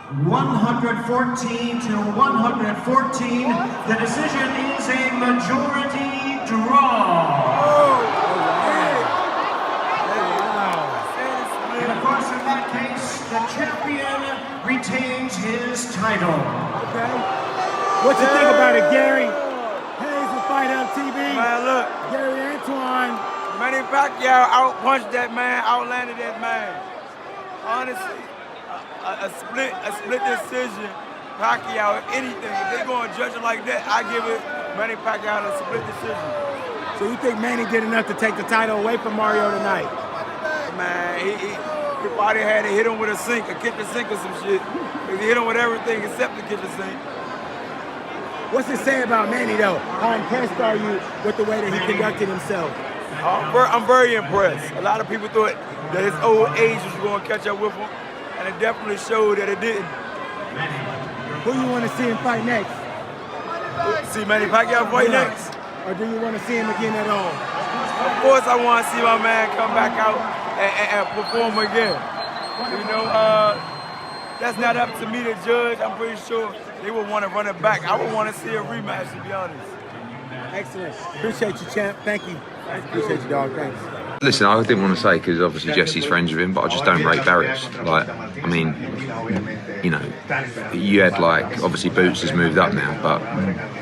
114 to 114. The decision is a majority draw. And of course, in that case, the champion retains his title. Okay. What you think about it, Gary? Hayes will fight on TV. Man, look. Gary Antoine. Manny Pacquiao outpunched that man, outlanded that man. Honestly, a split decision. Pacquiao, if anything, if they're going to judge it like that, I give it Manny Pacquiao a split decision. So you think Manny did enough to take the title away from Mario tonight? Man, he probably had to hit him with a sink, a kitchen sink or some shit. He hit him with everything except the kitchen sink. What's it say about Manny, though? How impressed are you with the way that he conducted himself? I'm very impressed. A lot of people thought that his old age was going to catch up with him, and it definitely showed that it didn't. Who you want to see him fight next? See Manny Pacquiao fight next? Or do you want to see him again at all? Of course I want to see my man come back out and perform again. You know, that's not up to me to judge. I'm pretty sure they would want to run it back. I would want to see a rematch, to be honest. Excellent. Appreciate you, champ. Thank you. Appreciate you, dog. Thanks. Listen, I didn't want to say because obviously Jesse's friends with him, but I just don't rate Barrios. Like, I mean, you know, you had like obviously Boots has moved up now, but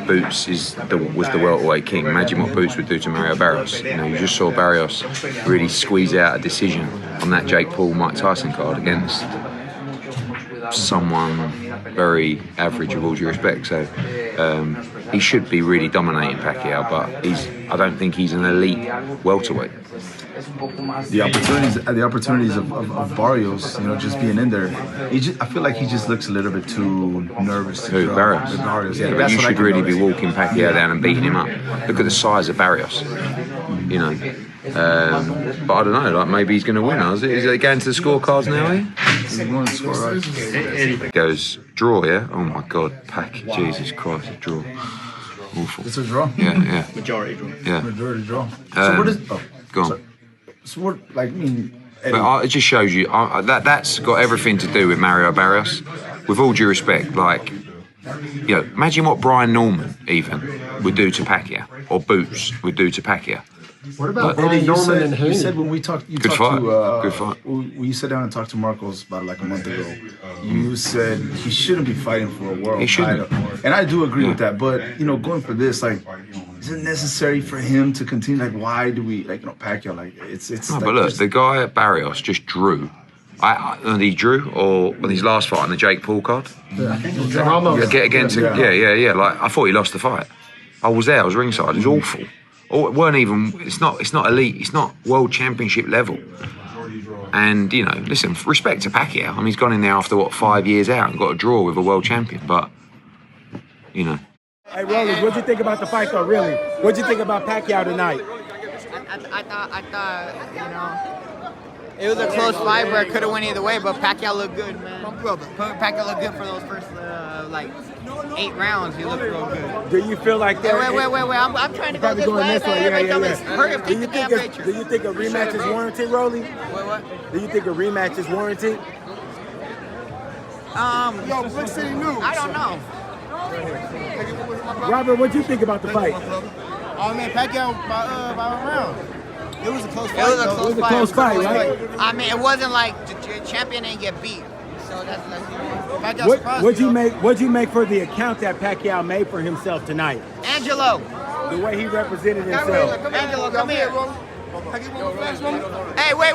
Boots was the welterweight king. Imagine what Boots would do to Mario Barrios. You know, you just saw Barrios really squeeze out a decision on that Jake Paul Mike Tyson card against someone very average, with all due respect. So he should be really dominating Pacquiao, but I don't think he's an elite welterweight. The opportunities of Barrios, you know, just being in there, I feel like he just looks a little bit too nervous. Who, Barrios? Yeah, but you should really be walking Pacquiao down and beating him up. Look at the size of Barrios, you know. But I don't know, like maybe he's going to win. Is it going to the scorecards now, eh? He's going to score, right? Goes draw, yeah? Oh my God, Jesus Christ, a draw. Awful. It's a draw? Yeah. Majority draw. Yeah. Majority draw. So what is... Go on. So what, like, I mean... But it just shows you, that's got everything to do with Mario Barrios. With all due respect, like, you know, imagine what Brian Norman even would do to Pacquiao, or Boots would do to Pacquiao. What about Rolly Romero and Hearn? You said when we talked, Good fight. When you sat down and talked to Marcos about like a month ago, you said he shouldn't be fighting for a world title, and I do agree with that. But you know, going for this, like, is it necessary for him to continue? Like, why do we, like, you know, Pacquiao? Like, it's. No, like, but look, the guy at Barrios just drew. He drew, or on his last fight on the Jake Paul card. I think it was Against yeah. Like, I thought he lost the fight. I was there. I was ringside. It was awful. Or it weren't even. It's not elite. It's not world championship level. And you know, listen, respect to Pacquiao. I mean, he's gone in there after what 5 years out and got a draw with a world champion. But you know. Hey, Rolly, what'd you think about the fight, though? Really, what'd you think about Pacquiao tonight? I thought, you know, it was a close fight where it could have went either way, but Pacquiao looked good, man. Pacquiao looked good for those first, like, 8 rounds. He looked real good. Do you feel like that? Wait. I'm trying to go this way. Yeah. Do you think a rematch is warranted, Rolly? What? Do you think a rematch is warranted? Yo, Brick City News. I don't know. Robert, what'd you think about the fight? Oh man, Pacquiao by a round. It was a close fight. It was a close fight, right? I mean, it wasn't like the champion didn't get beat. So that's What'd you make for the account that Pacquiao made for himself tonight? Angelo. The way he represented himself. Angelo, come here. Hey, wait.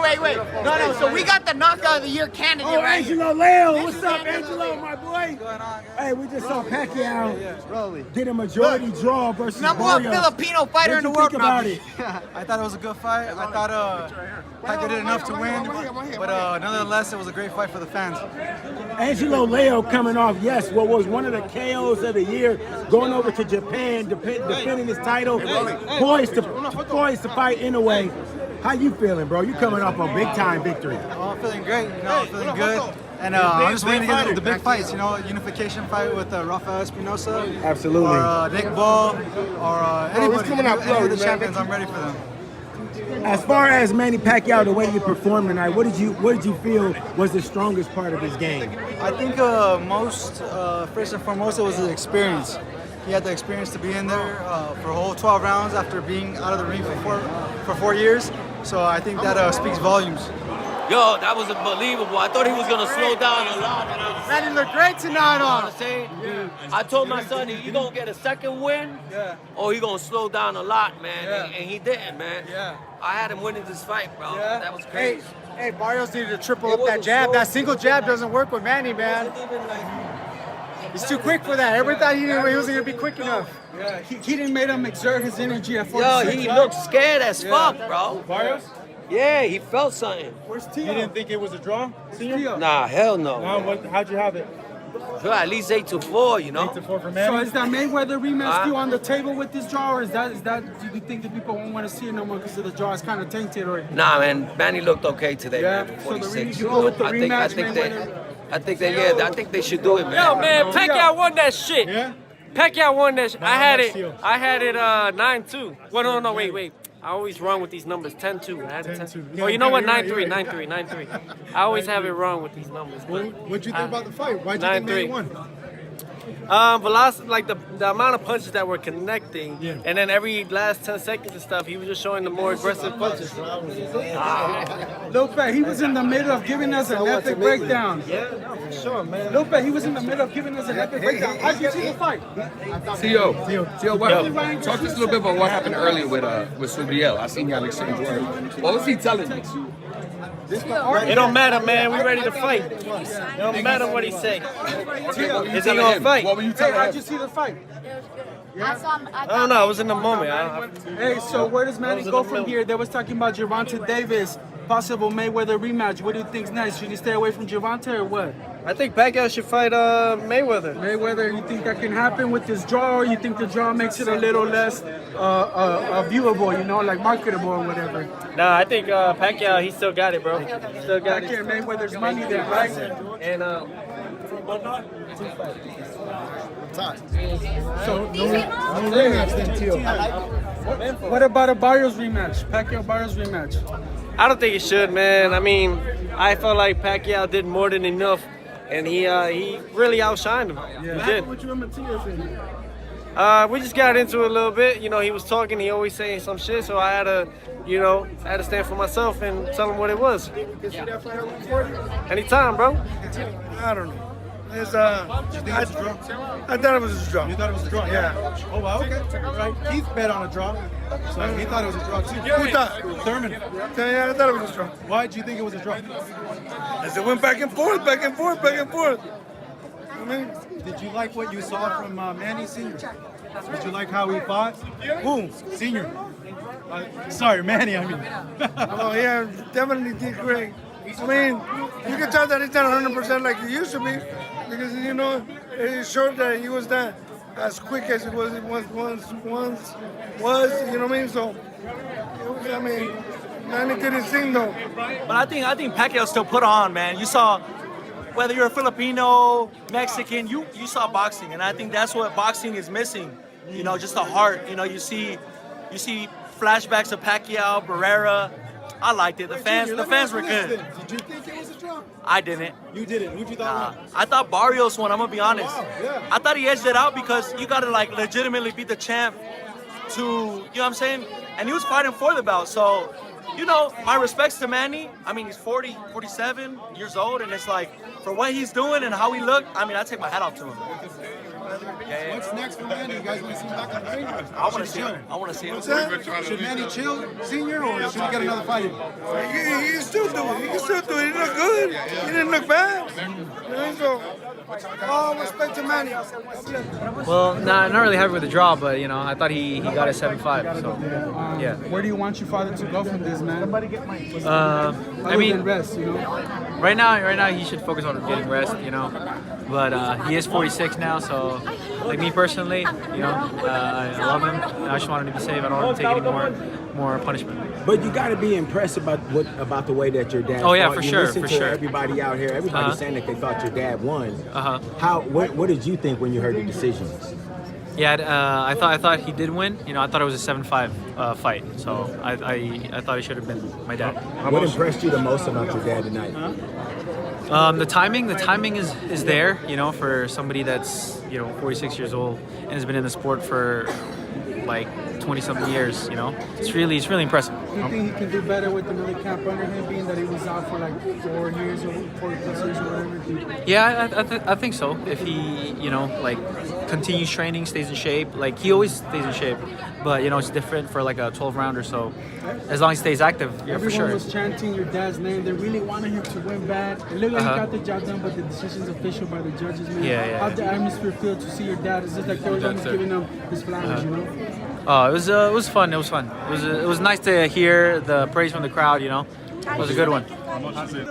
No. So we got the knockout of the year candidate right Angelo Leo. What's up, Angelo, my boy? What's going on, hey, we just saw Pacquiao get a majority draw versus number one Filipino fighter in the world. About it? I thought it was a good fight. I thought Pacquiao did enough to win, but nonetheless, it was a great fight for the fans. Angelo Leo coming off, what was one of the KOs of the year, going over to Japan, defending his title, poised to fight in a way. How you feeling, bro? You coming off a big-time victory. Oh, I'm feeling great. You know, I'm feeling good. And I'm just waiting to get the big fights, you know, unification fight with Rafael Espinosa. Absolutely. Or Nick Ball, or anybody. Any of the champions, I'm ready for them. As far as Manny Pacquiao, the way you performed tonight, what did you feel was the strongest part of his game? I think first and foremost, it was the experience. He had the experience to be in there for a whole 12 rounds after being out of the ring for 4 years. So I think that speaks volumes. Yo, that was unbelievable. I thought he was going to slow down a lot. Manny looked great tonight You know what I'm saying? Yeah. I told my son, you going to get a second win, or he going to slow down a lot, man. Yeah. And he didn't, man. Yeah. I had him winning this fight, bro. Yeah. That was crazy. Hey, Barrios needed to triple It up that wasn't jab. slow. That single jab doesn't work with Manny, man. He's too quick for that. Everybody thought he wasn't going to be quick enough. Yeah, he didn't make him exert his energy at 46. Yo, he looked scared as fuck, bro. Barrios? Yeah, he felt something. Where's Tio? You didn't think it was a draw? Tio? Nah, hell no. How'd you have it? Sure, at least 8-4, you know? 8-4 for Manny. So is that Mayweather rematch Huh? still on the table with this draw, or is that do you think the people won't want to see it no more because the draw is kind of tainted already? Nah, man, Manny looked okay today, Yeah, man. so the 46. you go with the I rematch, think they should do it, man. Yo, man, Pacquiao won that shit. Yeah? Pacquiao won that shit. I had it. Shields. I had it 9-2. Well, no, wait. I always wrong with these numbers. 10-2. I had it 10-2. Oh, you know what? 9-3. I always have it wrong with these numbers. What'd you think about the fight? Why'd you think Manny won? Velocity, like the amount of punches that were connecting, and then every last 10 seconds and stuff, he was just showing the more aggressive punches. Lope, he was in the middle of giving us an epic breakdown. Yeah, no, for sure, man. Lope, he was in the middle of giving us an epic breakdown. How'd you see the fight? Tio, talk to us a little bit about what happened earlier with Subriel. I seen y'all exchange words. What was he telling you? It don't matter, man. We ready to fight. It don't matter what he say. Is he gonna fight? What were you telling How'd him? you see the fight? I don't know. I was in the moment. Hey, so where does Manny go from here? They was talking about Gervonta Davis, possible Mayweather rematch. What do you think's next? Should he stay away from Gervonta or what? I think Pacquiao should fight Mayweather. Mayweather, you think that can happen with this draw, or you think the draw makes it a little less viewable, you know, like marketable or whatever? Nah, I think Pacquiao, he still got it, bro. Still got Pacquiao it. and Mayweather's money there, right? And So, no rematch then, Tio. What about a Barrios rematch? Pacquiao Barrios rematch? I don't think he should, man. I mean, I felt like Pacquiao did more than enough, and he really outshined him. He did. What you and Matias in? We just got into it a little bit. You know, he was talking. He always saying some shit, so I had to stand for myself and tell him what it was. Anytime, bro. I don't know. It's, I thought it was a draw. You thought it was a draw? Yeah. Oh, wow, okay. Right. Keith bet on a draw. So he thought it was a draw, too. Who thought? Thurman. Yeah, I thought it was a draw. Why did you think it was a draw? As it went back and forth. I mean, Did you like what you saw from Manny Sr.? Did you like how he fought? who? Senior. Sorry, Manny, I mean. Oh, yeah, definitely did great. I mean, you can tell that he's not 100% like he used to be because, you know, it showed that he was not as quick as he was once, you know what I mean? So, I mean, Manny did his thing, though. But I think Pacquiao still put on, man. You saw, whether you're a Filipino, Mexican, you saw boxing, and I think that's what boxing is missing. You know, just the heart. You know, you see flashbacks of Pacquiao, Barrera. I liked it. The fans were good. Did you think it was a draw? I didn't. You didn't. Who'd you thought won? I thought Barrios won. I'm gonna be honest. Wow, yeah. I thought he edged it out because you gotta like legitimately beat the champ to, you know what I'm saying? And he was fighting for the belt. So, you know, my respects to Manny. I mean, he's 47 years old, and it's like, for what he's doing and how he looked, I mean, I take my hat off to him. Yeah. What's next for Manny? You guys want to see him back on the ring? I want to see him. I want to see him. What's that? Should Manny chill, Senior, or should he get another fight in? He can still do it. He didn't look good. He didn't look bad. You know, so, all respect to Manny. Well, not really happy with the draw, but you know, I thought he got a 7-5. So yeah. Where do you want your father to go from this, man? I mean, rest, you know. right now he should focus on getting rest, you know. But he is 46 now, so like me personally, you know, I love him. I just want him to be safe. I don't want him to take any more punishment. But you got to be impressed about the way that your dad. Oh yeah, fought. for You sure, listen for to sure. Everybody out here, everybody's saying that they thought your dad won. Uh-huh. What did you think when you heard the decision? Yeah, I thought he did win. You know, I thought it was a 7-5 fight. So I thought it should have been my dad. What impressed you the most about your dad tonight? The timing is there. You know, for somebody that's 46 years old and has been in the sport for like 20-something years. You know, it's really impressive. Do you think he can do better with another camp under him, being that he was out for like 4 years or 4 plus years or whatever? Yeah, I think so. If he, like continues training, stays in shape, like he always stays in shape, but it's different for like a 12 rounder. So as long as he stays active, yeah, everyone for sure. was chanting your dad's name. They really wanted him to win bad. It looked like he got the job done, but the decision's official by the judges, man. Yeah. How'd the atmosphere feel to see your dad? Is it like they were almost giving him his flowers, It was fun. It was nice to hear the praise from the crowd. It was a good one.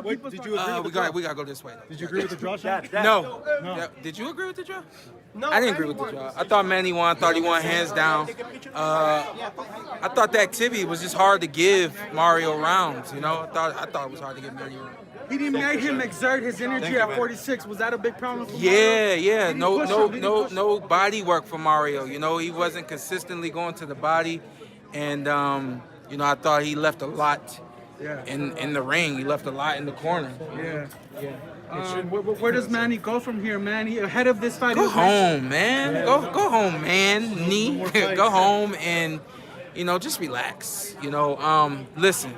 Wait, did you agree with the draw? We gotta go this way. Did you agree with the draw, Shawn? No. Yeah. Did you agree with the draw? No, I didn't agree with the draw. I thought Manny won. I thought he won hands down. I thought the activity was just hard to give Mario rounds. I thought it was hard to give Manny rounds. He didn't make him exert his energy at 46. Was that a big problem for Mario? Yeah. No body work for Mario. He wasn't consistently going to the body, and I thought he left a lot in the ring. He left a lot in the corner. Yeah. Where does Manny go from here, Manny? Ahead of this fight? Go home, man. Yeah. Go home, man. Go home and just relax. Listen.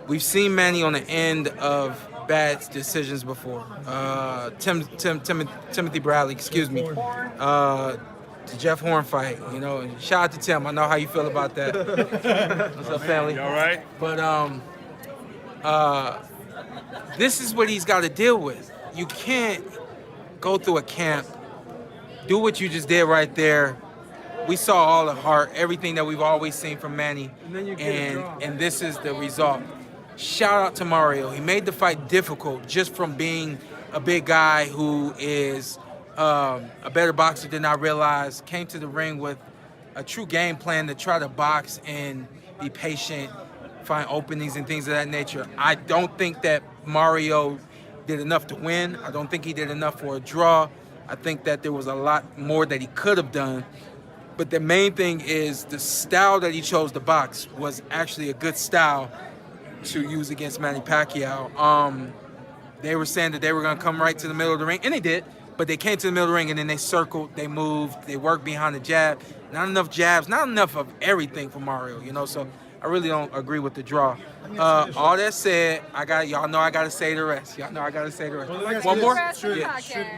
We've seen Manny on the end of bad decisions before. Timothy Bradley, excuse me. The Jeff Hearn fight, shout out to Tim. I know how you feel about that. What's up, family? You all right? But this is what he's got to deal with. You can't go through a camp, do what you just did right there. We saw all the heart, everything that we've always seen from Manny, and this is the result. Shout out to Mario. He made the fight difficult just from being a big guy who is a better boxer than I realized. Came to the ring with a true game plan to try to box and be patient, find openings and things of that nature. I don't think that Mario did enough to win. I don't think he did enough for a draw. I think that there was a lot more that he could have done. But the main thing is the style that he chose to box was actually a good style to use against Manny Pacquiao. They were saying that they were going to come right to the middle of the ring, and they did, but they came to the middle of the ring, and then they circled, they moved, they worked behind the jab. Not enough jabs, not enough of everything for Mario, so I really don't agree with the draw. All that said, y'all know I got to say the rest. Y'all know I got to say the rest. Well, one more? Should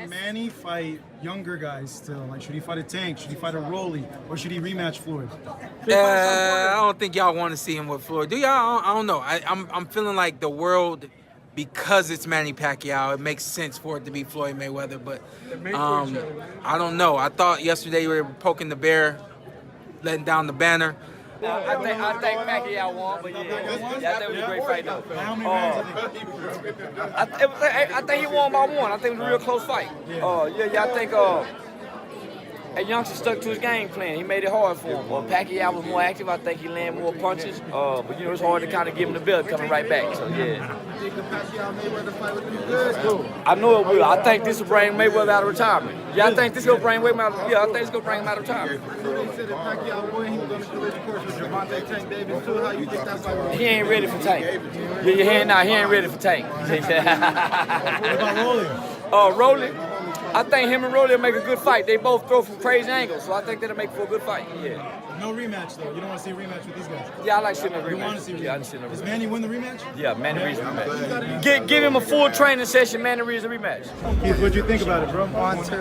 Manny fight younger guys still? Like, should he fight a Tank? Should he fight a Rolly? Or should he rematch Floyd? I don't think y'all want to see him with Floyd. Do y'all? I don't know. I'm feeling like the world, because it's Manny Pacquiao, it makes sense for it to be Floyd Mayweather. But I don't know. I thought yesterday we were poking the bear, letting down the banner. I think Pacquiao won, but I think it was a great fight though. How many rounds? I think he won by one. I think it was a real close fight. I think that youngster stuck to his game plan. He made it hard for him. Pacquiao was more active. I think he landed more punches. But it's hard to kind of give him the belt coming right back. So yeah. I know it will. I think this will bring Mayweather out of retirement. Yeah, I think this will bring Mayweather out. Yeah, I think it's gonna bring him out of retirement. He ain't ready for Tank. Yeah, you're hearing now. He ain't ready for Tank. What about Rolly? Rolly. I think him and Rolly will make a good fight. They both throw from crazy angles, so I think that'll make for a good fight. Yeah. No rematch though. You don't want to see a rematch with these guys. Yeah, I like seeing a rematch. You want to see a rematch? Yeah, I like seeing a rematch. Does Manny win the rematch? Yeah, Manny Reed's rematch. Give him a full training session. Manny Reed's a rematch. Keith, what'd you think about it, bro?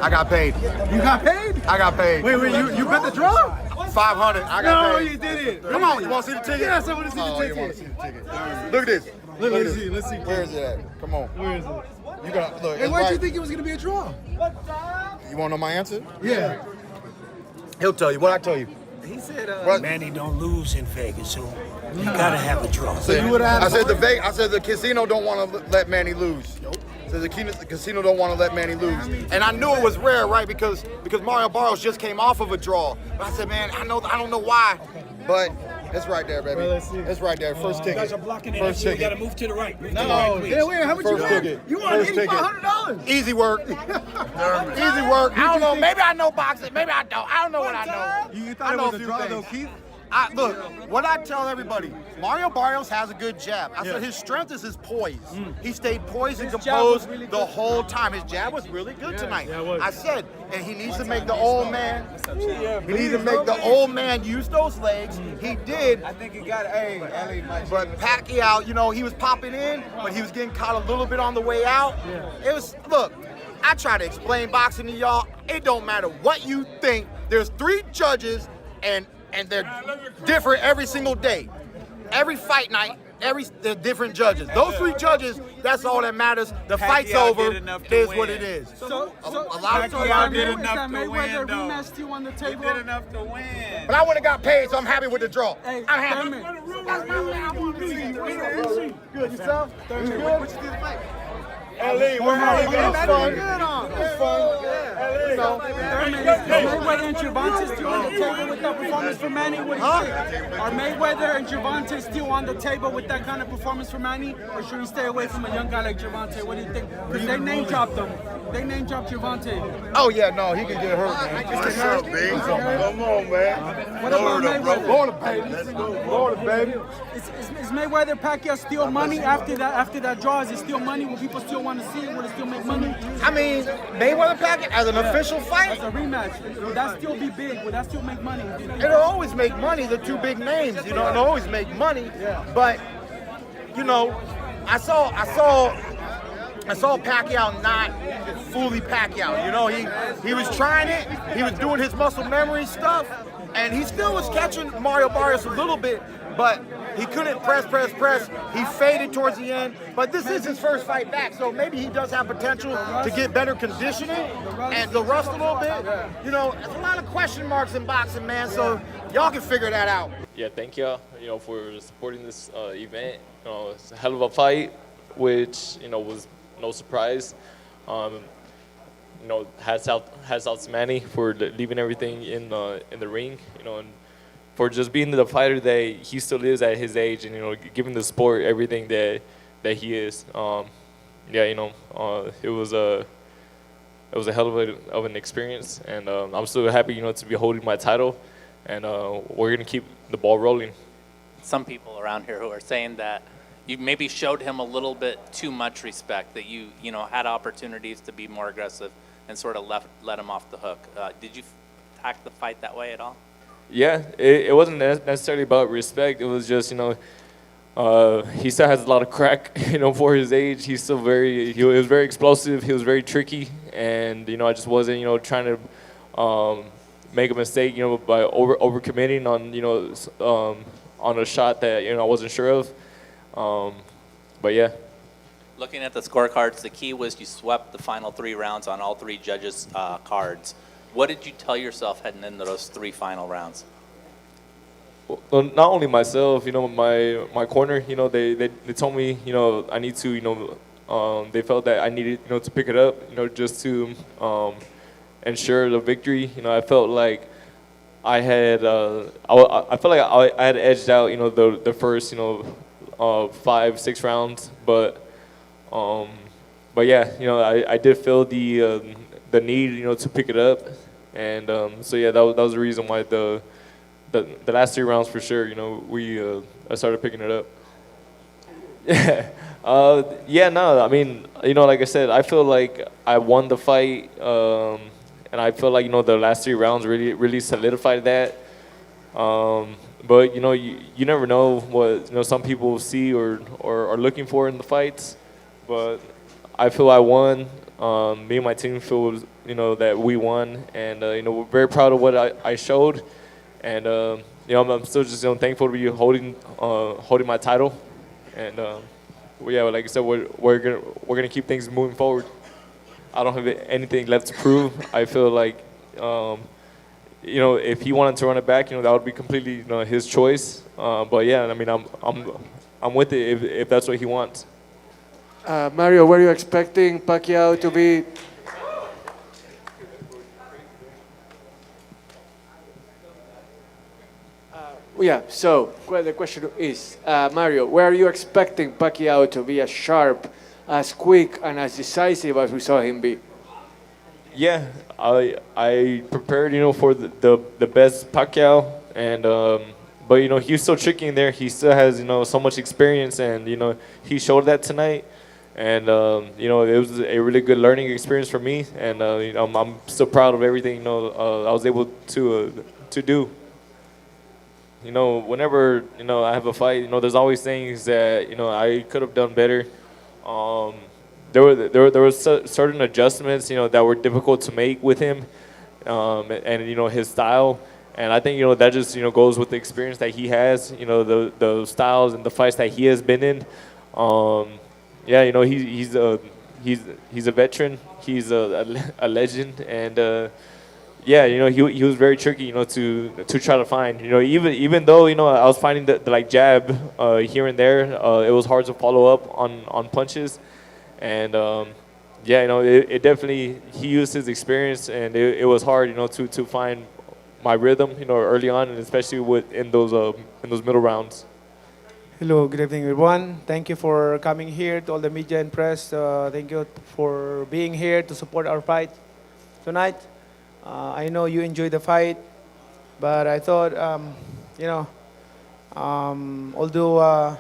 I got paid. You got paid? I got paid. Wait, you bet the draw? 500. I got paid. No, you didn't. Come on, you want to see the ticket? Yes, I want to see the ticket. You want to see the ticket? Look at this. Let's see. Where is it at? Come on. Where is it? You got look. Hey, why did you think it was gonna be a draw? You want to know my answer? Yeah. He'll tell you. What I tell you? He said, Manny don't lose in Vegas, so you gotta have a draw. So you would have. I said the casino don't want to let Manny lose. So the casino don't want to let Manny lose. And I knew it was rare, right? Because Mario Barrios just came off of a draw. But I said, man, I don't know why, but It's right there, baby. Well, let's see. It's right there. First ticket. You guys are blocking it. First You ticket. got to move to the right. Move No, to the right, please. Hey, wait, how much First you won? ticket. You won First ticket. $8,500. Easy work. Easy work. I don't know. Maybe I know boxing. Maybe I don't. I don't know what I know. You thought it was a draw, though, Keith? Look, what I tell everybody, Mario Barrios has a good jab. I said his strength is his poise. He stayed poised and composed the whole time. His jab was really good tonight. I said, and he needs to make the old man. He needs to make the old man use those legs. He did. I think he got it. But Pacquiao, you know, he was popping in, but he was getting caught a little bit on the way out. It was, look, I try to explain boxing to y'all. It don't matter what you think. There's 3 judges, and they're different every single day. Every fight night, they're different judges. Those 3 judges, that's all that matters. The fight's over. It is what it is. So a lot of Pacquiao times, did enough to win, though. Rematch still on the table. He did enough to win. but I would have got paid, so I'm happy with the draw. Hey, I'm happy. Thurman. That's my man. Good yourself? Thurman. You good? What you did fight? Ali, we're having it was fun. It was fun. You know. Mayweather and Gervonta still on the table with that performance for Manny? What do you think? Are Mayweather and Gervonta still on the table with that kind of performance for Manny? Or should we stay away from a young guy like Gervonta? What do you think? Because they name dropped him. They name dropped Gervonta. Oh, yeah, no, he can get hurt, man. What's up, big? Come on, man. What about Mayweather? Florida, baby. Florida, baby. Is Mayweather Pacquiao still money after that draw? Is it still money? Will people still want to see it? Will it still make money? I mean, Mayweather Pacquiao as an official fight? As a rematch. Would that still be big? Would that still make money? It'll always make money, the 2 big names, you know, it'll always make money. But, you know, I saw Pacquiao not fully Pacquiao. You know, he was trying it, he was doing his muscle memory stuff, and he still was catching Mario Barrios a little bit, but he couldn't press. He faded towards the end, but this is his first fight back, so maybe he does have potential to get better conditioning and to rust a little bit. You know, there's a lot of question marks in boxing, man, so y'all can figure that out. Yeah, thank y'all, for supporting this event. It's a hell of a fight, which, was no surprise. Hats out to Manny for leaving everything in the ring, and for just being the fighter that he still is at his age, and giving the sport everything that he is. It was a hell of an experience, and I'm still happy, to be holding my title, and we're gonna keep the ball rolling. Some people around here who are saying that you maybe showed him a little bit too much respect, that you had opportunities to be more aggressive and sort of let him off the hook. Did you attack the fight that way at all? Yeah, it wasn't necessarily about respect. It was just, he still has a lot of crack, for his age. He's still he was very explosive. He was very tricky, and I just wasn't, trying to make a mistake, by overcommitting on, on a shot that I wasn't sure of. But yeah. Looking at the scorecards, the key was you swept the final 3 rounds on all 3 judges' cards. What did you tell yourself heading into those 3 final rounds? Well, not only myself, my corner, they told me, I need to, they felt that I needed, to pick it up, just to ensure the victory. I felt like I had, I felt like I had edged out, the first, 5-6 rounds, but yeah, I did feel the need, to pick it up, and so yeah, that was the reason why the last 3 rounds for sure, I started picking it up. I mean, like I said, I feel like I won the fight, and I feel like the last 3 rounds really solidified that. But you never know what some people see or are looking for in the fights. But I feel I won. Me and my team feel that we won, and we're very proud of what I showed. And I'm still just thankful to be holding my title. And yeah, like I said, we're gonna keep things moving forward. I don't have anything left to prove. I feel like if he wanted to run it back, that would be completely his choice. But yeah, I mean, I'm with it if that's what he wants. Mario, were you expecting Pacquiao to be? Yeah, so the question is, Mario, were you expecting Pacquiao to be as sharp, as quick, and as decisive as we saw him be? Yeah, I prepared, for the best Pacquiao, and but he's still tricky in there. He still has so much experience, and he showed that tonight, and it was a really good learning experience for me, and I'm still proud of everything I was able to do. Whenever I have a fight, there's always things that I could have done better. Um, there were certain adjustments that were difficult to make with him, and his style, and I think that just goes with the experience that he has. The styles and the fights that he has been in. Yeah, he's a veteran. He's a legend, and yeah, he was very tricky, to try to find. Even though I was finding the like jab here and there, it was hard to follow up on punches, and yeah, it definitely he used his experience, and it was hard, to find my rhythm, early on, and especially in those middle rounds. Hello, good evening, everyone. Thank you for coming here, to all the media and press. Thank you for being here to support our fight tonight. I know you enjoyed the fight, but I thought, although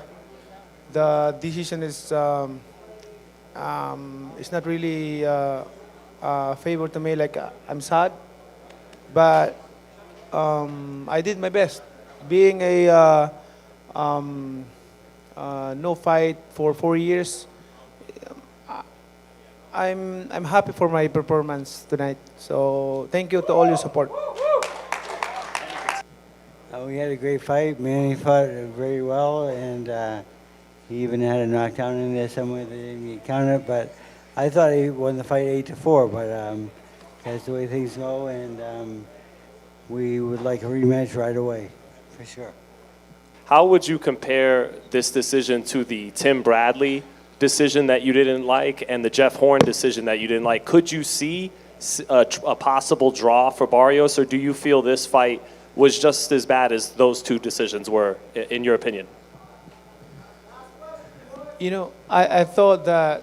the decision is not really favor to me, like I'm sad, but I did my best. Being a no fight for 4 years, I'm happy for my performance tonight. So thank you to all your support. We had a great fight. Manny fought very well, and he even had a knockdown in there somewhere that didn't get counted. But I thought he won the fight 8-4. But that's the way things go, and we would like a rematch right away, for sure. How would you compare this decision to the Tim Bradley decision that you didn't like and the Jeff Hearn decision that you didn't like? Could you see a possible draw for Barrios, or do you feel this fight was just as bad as those two decisions were, in your opinion? I thought that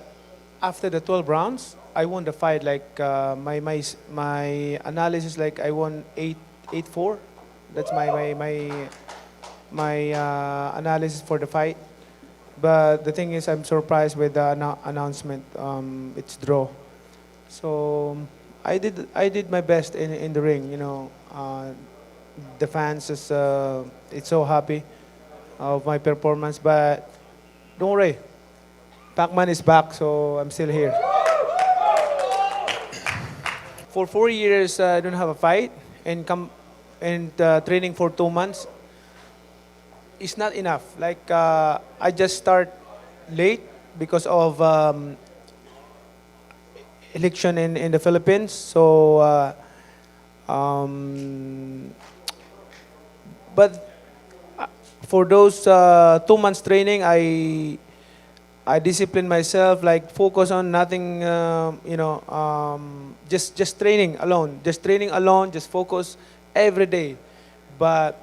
after the 12 rounds, I won the fight. Like my analysis, like I won 8-4. That's my analysis for the fight. But the thing is, I'm surprised with the announcement. It's draw. So I did my best in the ring. The fans is it's so happy of my performance. But don't worry, Pac-Man is back, so I'm still here. For 4 years, I don't have a fight, and training for 2 months. It's not enough. Like I just start late because of election in the Philippines. So, but for those 2 months training, I discipline myself. Like focus on nothing. Just training alone. Just focus every day. But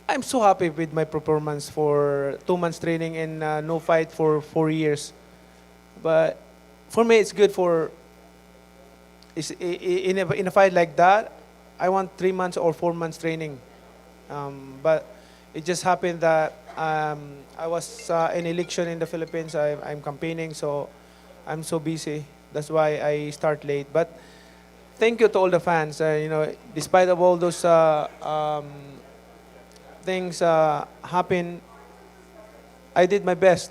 I'm so happy with my performance for 2 months training and no fight for 4 years. But for me, it's good in a fight like that. I want 3 months or 4 months training. But it just happened that I was in election in the Philippines. I'm campaigning, so I'm so busy. That's why I start late. But thank you to all the fans. Despite of all those things happen, I did my best.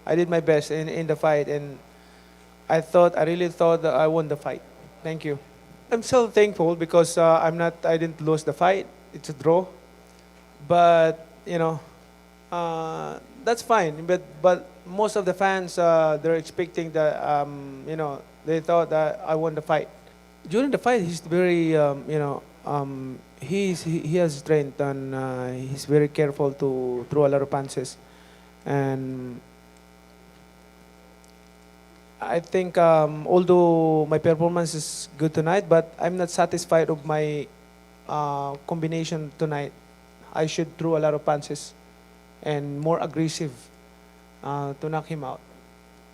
I did my best in the fight, and I really thought that I won the fight. Thank you. I'm so thankful because I didn't lose the fight. It's a draw, but that's fine. But most of the fans they're expecting that they thought that I won the fight. During the fight, he's very he has strength, and he's very careful to throw a lot of punches, and I think although my performance is good tonight, but I'm not satisfied of my combination tonight. I should throw a lot of punches and more aggressive to knock him out.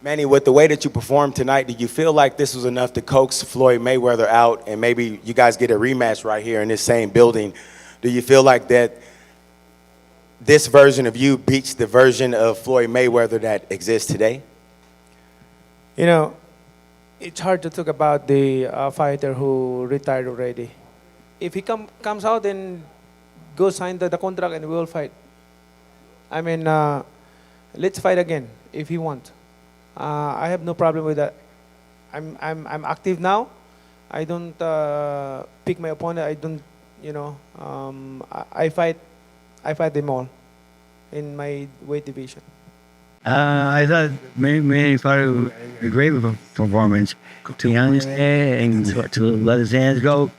Manny, with the way that you performed tonight, do you feel like this was enough to coax Floyd Mayweather out and maybe you guys get a rematch right here in this same building? Do you feel like that this version of you beats the version of Floyd Mayweather that exists today? You know, it's hard to talk about the fighter who retired already. If he comes out and go sign the contract and we will fight. I mean, let's fight again if he wants. I have no problem with that. I'm active now. I don't pick my opponent. I don't, you know, I fight them all in my weight division. I thought Manny fought a great performance, to be honest, and to let his hands go,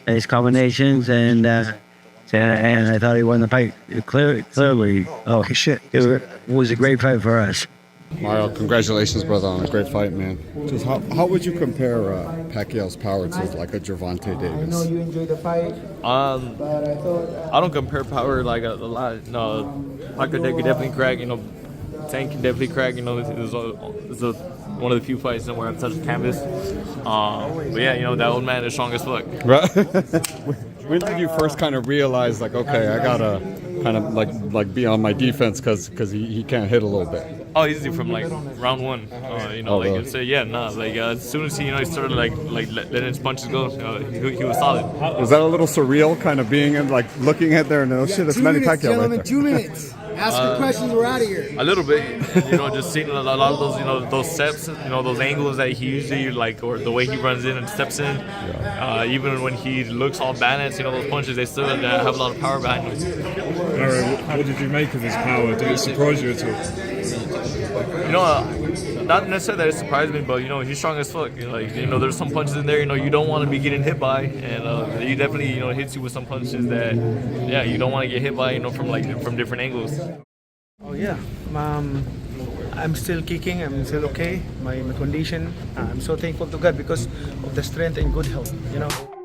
and his combinations, and I thought he won the fight clearly. Oh shit! It was a great fight for us. Mario, congratulations, brother, on a great fight, man. Just how would you compare Pacquiao's power to like a Gervonta Davis? I know you enjoyed the fight. But I thought, I don't compare power like a lot. No, Pacquiao could definitely crack. You know, Tank can definitely crack. You know, it's one of the few fights where I've touched the canvas. But yeah, you know, that old man is strong as fuck. Right. When did you first kind of realize, like, okay, I gotta kind of like be on my defense because he can't hit a little bit? Oh, easy from like round one. You know, like so yeah, like as soon as he started like letting his punches go, he was solid. Was that a little surreal, kind of being in, like looking at there and oh shit, it's Manny Pacquiao right there? 2 minutes. Ask your questions, we're out of here. A little bit, you know, just seeing a lot of those, you know, those steps, you know, those angles that he usually like, or the way he runs in and steps in. Even when he looks all balanced, you know, those punches, they still have a lot of power behind them. Mario, what did you make of his power? Did it surprise you at all? You know, not necessarily that it surprised me, but you know, he's strong as fuck. You know, like, you know, there's some punches in there, you know, you don't want to be getting hit by, and he definitely, you know, hits you with some punches that, yeah, you don't want to get hit by, you know, from different angles. Oh yeah, I'm still kicking. I'm still okay. My condition. I'm so thankful to God because of the strength and good health. You know.